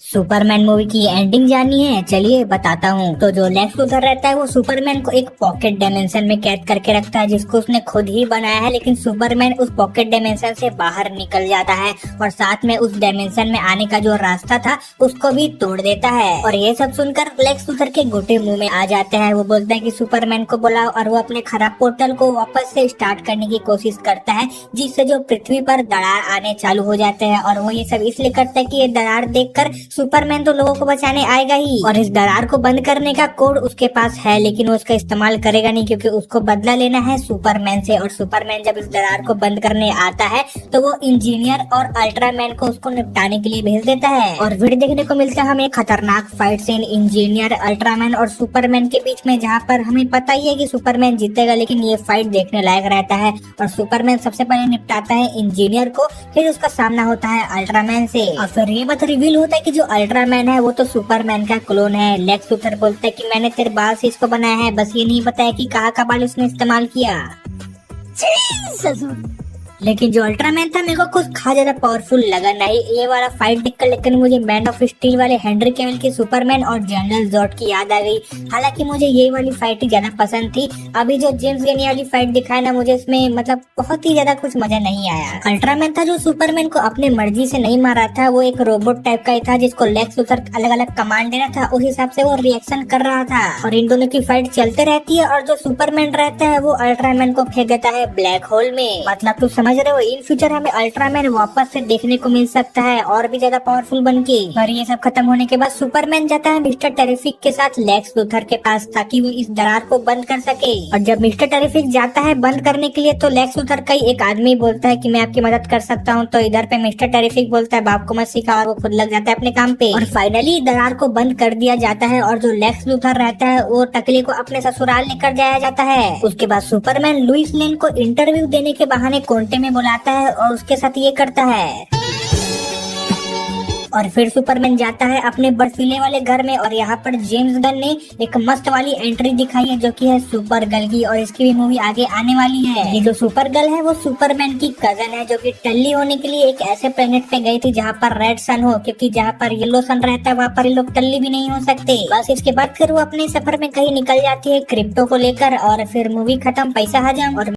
Superman movie की ending जाननी है? चलिए बताता हूँ। तो जो लेक्स लूथर रहता है वो सुपरमैन को एक पॉकेट डायमेंशन में कैद करके रखता है जिसको उसने खुद ही बनाया है, लेकिन सुपरमैन उस पॉकेट डायमेंशन से बाहर निकल जाता है और साथ में उस डायमेंशन में आने का जो रास्ता था उसको भी तोड़ देता है। और ये सब सुनकर लेक्स लूथर के गोटे मुंह में आ जाते हैं। वो बोलता है कि सुपरमैन को बुलाओ और वो अपने खराब पोर्टल को वापस से स्टार्ट करने की कोशिश करता है, जिससे जो पृथ्वी पर दरार आने चालू हो जाते हैं। और वो ये सब इसलिए करता है कि ये दरार देखकर सुपरमैन तो लोगों को बचाने आएगा ही, और इस दरार को बंद करने का कोड उसके पास है, लेकिन वो उसका इस्तेमाल करेगा नहीं क्योंकि उसको बदला लेना है सुपरमैन से। और सुपरमैन जब इस दरार को बंद करने आता है तो वो इंजीनियर और अल्ट्रामैन को उसको निपटाने के लिए भेज देता है। और फिर देखने को मिलता है हमें खतरनाक फाइट सीन इंजीनियर, अल्ट्रामैन और सुपरमैन के बीच में, जहाँ पर हमें पता ही है कि सुपरमैन जीतेगा, लेकिन ये फाइट देखने लायक रहता है। और सुपरमैन सबसे पहले निपटाता है इंजीनियर को, फिर उसका सामना होता है अल्ट्रामैन से। और फिर ये बात रिवील होता है कि जो अल्ट्रामैन है वो तो सुपरमैन का क्लोन है। लेक्स लूथर बोलता है कि मैंने तेरे बाल से इसको बनाया है, बस ये नहीं बताया कि कहाँ का बाल उसने इस्तेमाल किया। लेकिन जो अल्ट्रामैन था मेरे को कुछ खास ज्यादा पावरफुल लगा नहीं ये वाला फाइट देखकर, लेकिन मुझे मैन ऑफ स्टील वाले हेनरी कैविल की सुपरमैन और जनरल जॉर्ड की याद आ गई। हालांकि मुझे ये वाली फाइट ही ज्यादा पसंद थी। अभी जो जेम्स गन वाली फाइट दिखाया ना, मुझे इसमें मतलब बहुत ही ज्यादा कुछ मजा नहीं आया। अल्ट्रामैन था जो सुपरमैन को अपने मर्जी से नहीं मारा था, वो एक रोबोट टाइप का ही था जिसको लेक्स लूथर अलग अलग कमांड देना था, उस हिसाब से वो रिएक्शन कर रहा था। और इन दोनों की फाइट चलते रहती है और जो सुपरमैन रहता है वो अल्ट्रामैन को फेंक देता है ब्लैक होल में। मतलब तू समझ रहे हो, इन फ्यूचर हमें अल्ट्रामैन वापस से देखने को मिल सकता है और भी ज्यादा पावरफुल बनके। और ये सब खत्म होने के बाद सुपरमैन जाता है मिस्टर टेरिफिक के साथ लेक्स लूथर के पास ताकि वो इस दरार को बंद कर सके। और जब मिस्टर टेरिफिक जाता है बंद करने के लिए तो लेक्स लूथर का एक आदमी बोलता है कि मैं आपकी मदद कर सकता हूँ। तो इधर पे मिस्टर टेरिफिक बोलता है बाप को मत सिखा, और वो खुद लग जाता है अपने काम पे। और फाइनली दरार को बंद कर दिया जाता है और जो लेक्स लूथर रहता है वो टकली को अपने ससुराल लेकर जाया जाता है। उसके बाद सुपरमैन लुइस लेन को इंटरव्यू देने के बहाने कोंटे में बुलाता है और उसके साथ ये करता है। और फिर सुपरमैन जाता है अपने बर्फीले वाले घर में, और यहाँ पर जेम्स गन ने एक मस्त वाली एंट्री दिखाई है जो कि है सुपर गर्ल की, और इसकी भी मूवी आगे आने वाली है। ये जो सुपर गर्ल है वो सुपरमैन की कजन है जो कि टल्ली होने के लिए एक ऐसे प्लेनेट पे गई थी जहाँ पर रेड सन हो, क्योंकि जहाँ पर येलो सन रहता है वहाँ पर ये लोग टल्ली भी नहीं हो सकते। बस इसके बाद फिर वो अपने सफर में कहीं निकल जाती है क्रिप्टो को लेकर, और फिर मूवी खत्म, पैसा हजम। और